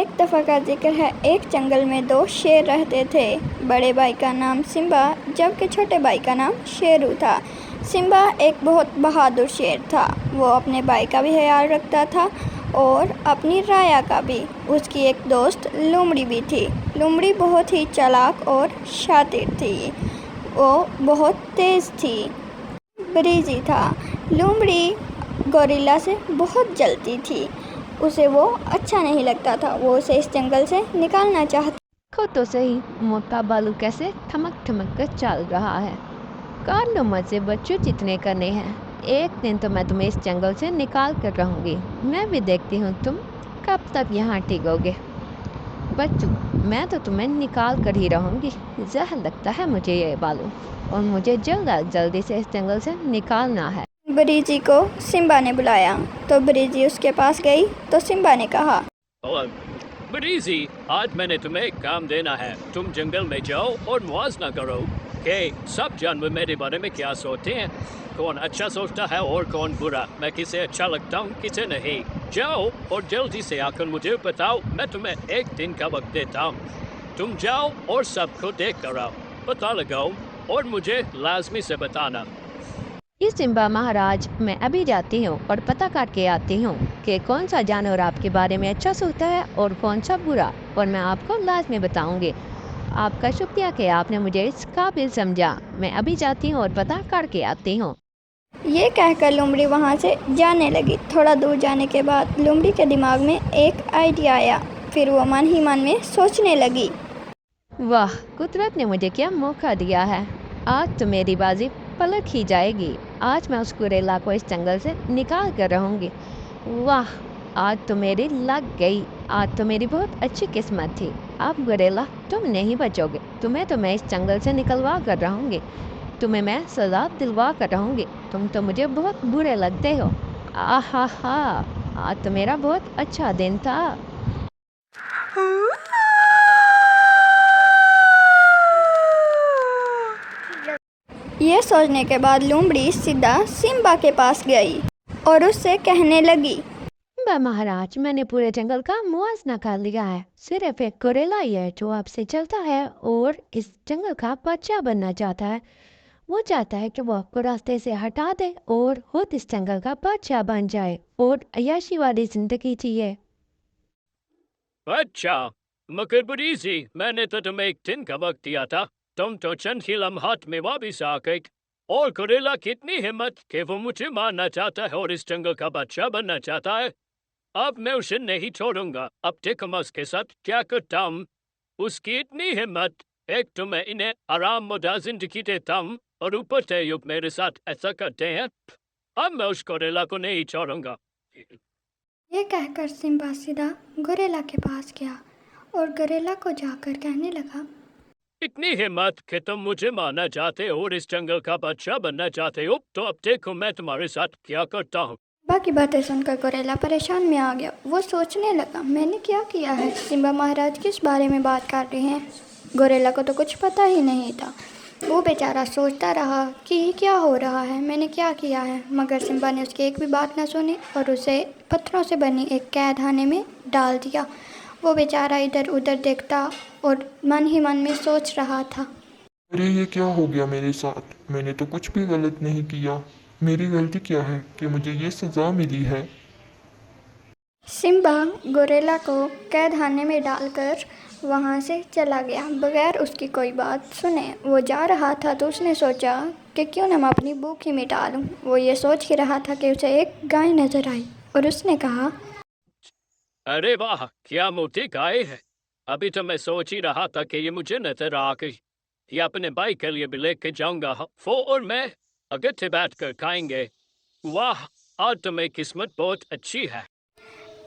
एक दफ़ा का जिक्र है, एक जंगल में दो शेर रहते थे। बड़े भाई का नाम सिम्बा जबकि छोटे भाई का नाम शेरू था। सिम्बा एक बहुत बहादुर शेर था। वो अपने भाई का भी ख्याल रखता था और अपनी राया का भी। उसकी एक दोस्त लोमड़ी भी थी। लोमड़ी बहुत ही चालाक और शातिर थी। वो बहुत तेज़ थी। ब्रीजी था। लोमड़ी गोरिल्ला से बहुत जलती थी। उसे वो अच्छा नहीं लगता था। वो उसे इस जंगल से निकालना चाहता। देखो तो सही, मोटा बालू कैसे ठमक ठमक कर चल रहा है। कर लो मुझसे बच्चों जितने करने हैं। एक दिन तो मैं तुम्हें इस जंगल से निकाल कर रहूँगी। मैं भी देखती हूँ तुम कब तक यहाँ टिकोगे। बच्चों, मैं तो तुम्हें निकाल कर ही रहूँगी। जहर लगता है मुझे ये बालू, और मुझे जल्दी से इस जंगल से निकालना है। ब्रीजी को सिम्बा ने बुलाया तो ब्रीजी उसके पास गई तो सिम्बा ने कहा, ब्रीजी, आज मैंने तुम्हें एक काम देना है। तुम जंगल में जाओ और मुआवजा करो कि सब जानवर मेरे बारे में क्या सोचते हैं, कौन अच्छा सोचता है और कौन बुरा, मैं किसे अच्छा लगता हूँ किसे नहीं। जाओ और जल्दी से आकर मुझे बताओ। मैं तुम्हें एक दिन का वक्त देता हूँ। तुम जाओ और सबको देख कर आओ, पता लगाओ और मुझे लाजमी से बताना। इस सिम्बा महाराज, मैं अभी जाती हूँ और पता करके आती हूँ कि कौन सा जानवर आपके बारे में अच्छा सोचता है और कौन सा बुरा, और मैं आपको लाजमी बताऊँगी। आपका शुक्रिया कि आपने मुझे इस काबिल समझा। मैं अभी जाती हूँ और पता करके आती हूँ। ये कहकर लोमड़ी वहाँ से जाने लगी। थोड़ा दूर जाने के बाद लोमड़ी के दिमाग में एक आइडिया आया। फिर वो मन ही मन में सोचने लगी, वाह, कुदरत ने मुझे क्या मौका दिया है। आज तो मेरी बाजी पलट ही जाएगी। आज मैं उस गुरेला को इस जंगल से निकाल कर रहूँगी। वाह, आज तो मेरी लग गई। आज तो मेरी बहुत अच्छी किस्मत थी। अब गुरेला, तुम नहीं बचोगे। तुम्हें तो मैं इस जंगल से निकलवा कर रहूँगी। तुम्हें मैं सजा दिलवा कर रहूँगी। तुम तो मुझे बहुत बुरे लगते हो। आहा हा, आज तो मेरा बहुत अच्छा दिन था। ये सोचने के बाद लोमड़ी सीधा सिम्बा के पास गई और उससे कहने लगी, सिम्बा महाराज, मैंने पूरे जंगल का मुआवजा कर लिया है। सिर्फ एक गोरिल्ला ही है जो आपसे चलता है और इस जंगल का बादशाह बनना चाहता है। वो चाहता है कि वो आपको रास्ते से हटा दे और खुद इस जंगल का बादशाह बन जाए और अय्याशी वाली जिंदगी जिए। अच्छा, मगर ब्रीजी, मैंने तो तुम्हें एक दिन का वक्त दिया था। तुम तो चंद ही लम्हात में वापिस आ गए। और गोरिल्ला की इतनी हिम्मत कि वो मुझे मारना चाहता है और इस जंगल का बादशाह बनना चाहता है। अब मैं उसे नहीं छोड़ूंगा। अब देखो मैं उसके साथ क्या करता हूँ। उसकी इतनी हिम्मत, एक तो मैं इन्हें आराम जिंदगी देता हूँ और ऊपर से युग मेरे साथ ऐसा करते हैं। अब मैं उस गोरिल्ला को नहीं छोड़ूंगा। ये कहकर सिम्बा सीधा गोरिल्ला के पास गया और गोरिल्ला को जाकर कहने लगा, इतनी हिम्मत कि तुम मुझे मारना चाहते हो और इस जंगल का बादशाह बनना चाहते हो, तो अब देखो मैं तुम्हारे साथ क्या करता हूँ। बाकी बातें सुनकर गोरिल्ला परेशान में आ गया। वो सोचने लगा, मैंने क्या किया है? सिम्बा महाराज किस बारे में बात कर रहे हैं? गोरिल्ला को तो कुछ पता ही नहीं था। वो बेचारा सोचता रहा कि ये क्या हो रहा है, मैंने क्या किया है। मगर सिम्बा ने उसकी एक भी बात न सुनी और उसे पत्थरों से बनी एक कैद खाने में डाल दिया। वो बेचारा इधर उधर देखता और मन ही मन में सोच रहा था, अरे ये क्या हो गया मेरे साथ? मैंने तो कुछ भी गलत नहीं किया। मेरी गलती क्या है कि मुझे ये सज़ा मिली है? सिम्बा गोरिल्ला को कैद खाने में डालकर वहाँ से चला गया बगैर उसकी कोई बात सुने। वो जा रहा था तो उसने सोचा कि क्यों ना मैं अपनी भूख ही मिटा लूँ। वो ये सोच ही रहा था कि उसे एक गाय नजर आई और उसने कहा, अरे वाह, क्या मोटी गाय है। अभी तो मैं सोच ही रहा था कि ये मुझे नजर आ गई। ये अपने भाई के लिए भी लेके जाऊंगा। वो और मैं अगत्ते बैठ कर खाएंगे। वाह, आज तो मेरी किस्मत बहुत अच्छी है।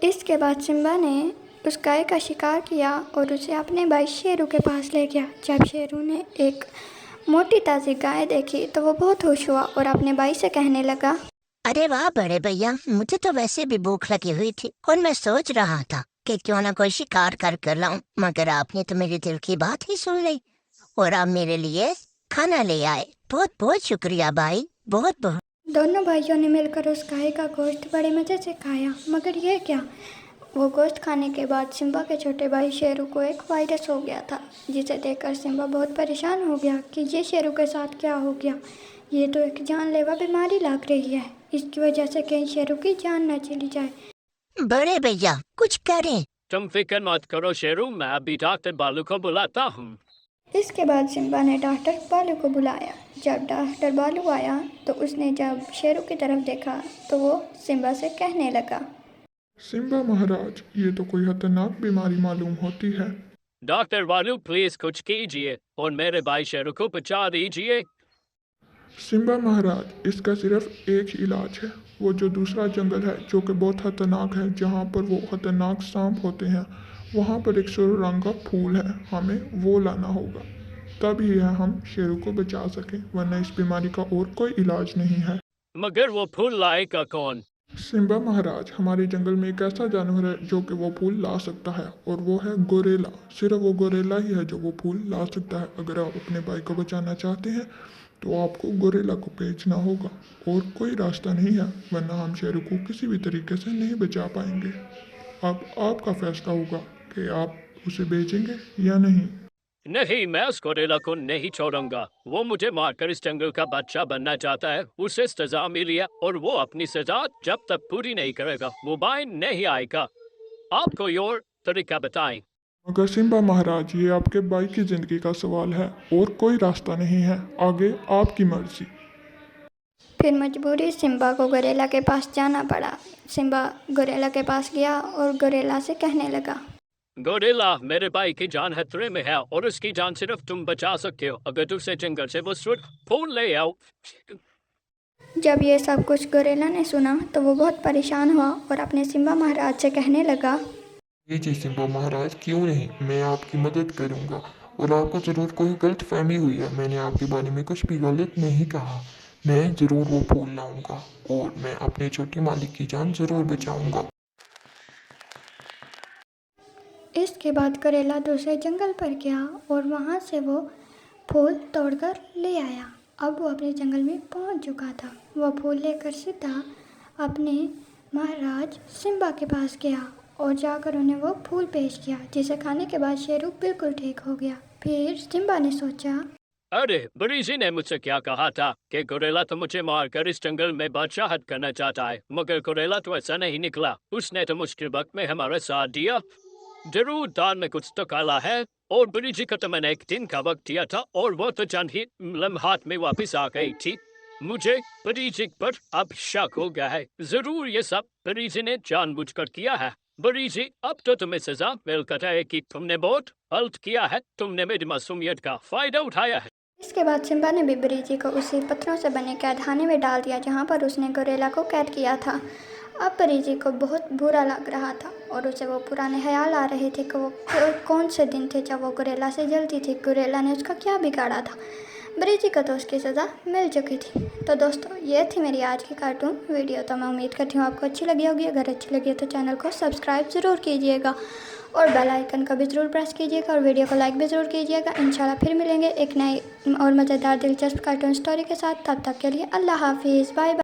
इसके बाद सिम्बा ने उस गाय का शिकार किया और उसे अपने भाई शेरू के पास ले गया। जब शेरू ने एक मोटी ताज़ी गाय देखी तो वो बहुत खुश हुआ और अपने भाई से कहने लगा, अरे वाह बड़े भैया, मुझे तो वैसे भी भूख लगी हुई थी और मैं सोच रहा था कि क्यों ना कोई शिकार कर लाऊं, मगर आपने तो मेरे दिल की बात ही सुन ली और आप मेरे लिए खाना ले आए। बहुत बहुत शुक्रिया भाई, बहुत बहुत। दोनों भाइयों ने मिलकर उस गाय का गोश्त बड़े मज़े से खाया। मगर यह क्या, वो गोश्त खाने के बाद सिम्बा के छोटे भाई शेरू को एक वायरस हो गया था, जिसे देखकर सिम्बा बहुत परेशान हो गया कि ये शेरू के साथ क्या हो गया। ये तो एक जानलेवा बीमारी लग रही है, इसकी वजह से कहीं शेरू की जान न चली जाए। बड़े भैया कुछ करें। तुम फिक्र मत करो शेरू, मैं अभी डॉक्टर बालू को बुलाता हूँ। इसके बाद सिम्बा ने डॉक्टर बालू को बुलाया। जब डॉक्टर बालू आया तो उसने जब शेरू की तरफ देखा तो वो सिम्बा से कहने लगा, सिम्बा महाराज, ये तो कोई खतरनाक बीमारी मालूम होती है। डॉक्टर बालू प्लीज कुछ कीजिए और मेरे भाई शेरू को बचा दीजिए। सिम्बा महाराज, इसका सिर्फ एक ही इलाज है। वो जो दूसरा जंगल है जो कि बहुत खतरनाक है, जहाँ पर वो खतरनाक सांप होते हैं, वहाँ पर एक सुर्ख रंग का फूल है। हमें वो लाना होगा, तभी हम शेरू को बचा सकें, वरना इस बीमारी का और कोई इलाज नहीं है। मगर वो फूल लाएगा कौन? सिम्बा महाराज, हमारे जंगल में एक ऐसा जानवर है जो कि वो फूल ला सकता है, और वो है गोरेला। सिर्फ वो गोरेला ही है जो वो फूल ला सकता है। अगर आप अपने भाई को बचाना चाहते हैं तो आपको गोरेला को भेजना होगा, और कोई रास्ता नहीं है, वरना हम शेरू को किसी भी तरीके से नहीं बचा पाएंगे। अब आपका फैसला होगा कि आप उसे भेजेंगे या नहीं। नहीं, मैं उस गोरेला को नहीं छोड़ूंगा। वो मुझे मारकर इस जंगल का बादशाह बनना चाहता है। उसे सजा मिली है और वो अपनी सजा जब तक पूरी नहीं करेगा वो बाहर नहीं आएगा। आप कोई और तरीका बताएं। मगर सिम्बा महाराज, ये आपके भाई की जिंदगी का सवाल है और कोई रास्ता नहीं है, आगे आपकी मर्जी। फिर मजबूरी सिम्बा को गोरेला के पास जाना पड़ा। सिम्बा गोरेला के पास गया और गोरेला से कहने लगा, गोरेला, मेरे भाई की जान खतरे में है और उसकी जान सिर्फ तुम बचा सकते हो। अगर दूसरे जंगल से वो सुर्ख फूल ले आओ। जब ये सब कुछ गोरेला ने सुना तो वो बहुत परेशान हुआ और अपने सिम्बा महाराज से कहने लगा, जी सिम्बा महाराज, क्यों नहीं, मैं आपकी मदद करूंगा। और आपको ज़रूर कोई गलत फहमी हुई है, मैंने आपके बारे में कुछ भी गलत नहीं कहा। मैं ज़रूर वो फूल लाऊंगा और मैं अपने छोटे मालिक की जान ज़रूर बचाऊंगा। इसके बाद गोरेला दूसरे जंगल पर गया और वहाँ से वो फूल तोड़कर ले आया। अब वो अपने जंगल में पहुँच चुका था। वह फूल लेकर सीधा अपने महाराज सिम्बा के पास गया और जाकर उन्हें वो फूल पेश किया, जिसे खाने के बाद शेरू बिल्कुल ठीक हो गया। फिर सिम्बा ने सोचा, अरे, बरीजी ने मुझसे क्या कहा था कि गोरेला तो मुझे मारकर इस जंगल में बादशाहत करना चाहता है, मगर गोरेला तो ऐसा नहीं निकला। उसने तो मुश्किल वक्त में हमारा साथ दिया। जरूर दान में कुछ तो काला है। और बरीजी को तो मैंने एक दिन का वक्त दिया था और वो तो चंद ही लम्हात में वापस आ गई थी। मुझे बरीजी पर अब शक हो गया है। जरूर ये सब बरीजी ने जानबूझकर किया है। बरीजी, अब तो तुम्हें सजा मिलकर है कि तुमने बहुत गलत किया है। तुमने मेरी मासूमियत का फायदा उठाया है। इसके बाद सिम्बा ने भी बरीजी को उसी पत्थरों से बने कैदखाने में डाल दिया जहाँ पर उसने गोरेला को कैद किया था। अब बरीजी को बहुत बुरा लग रहा था और उसे वो पुराने ख्याल आ रहे थे कि वो कौन से दिन थे जब वो गोरेला से जलती थी। गोरेला ने उसका क्या बिगाड़ा था। बरीजी को तो उसकी सज़ा मिल चुकी थी। तो दोस्तों, ये थी मेरी आज की कार्टून वीडियो। तो मैं उम्मीद करती हूँ आपको अच्छी लगी होगी। अगर अच्छी लगी तो चैनल को सब्सक्राइब ज़रूर कीजिएगा और बेल आइकन का भी ज़रूर प्रेस कीजिएगा और वीडियो को लाइक भी ज़रूर कीजिएगा। इंशाल्लाह फिर मिलेंगे एक नई और मज़ेदार दिलचस्प कार्टून स्टोरी के साथ। तब तक के लिए अल्लाह हाफिज़, बाय बाय।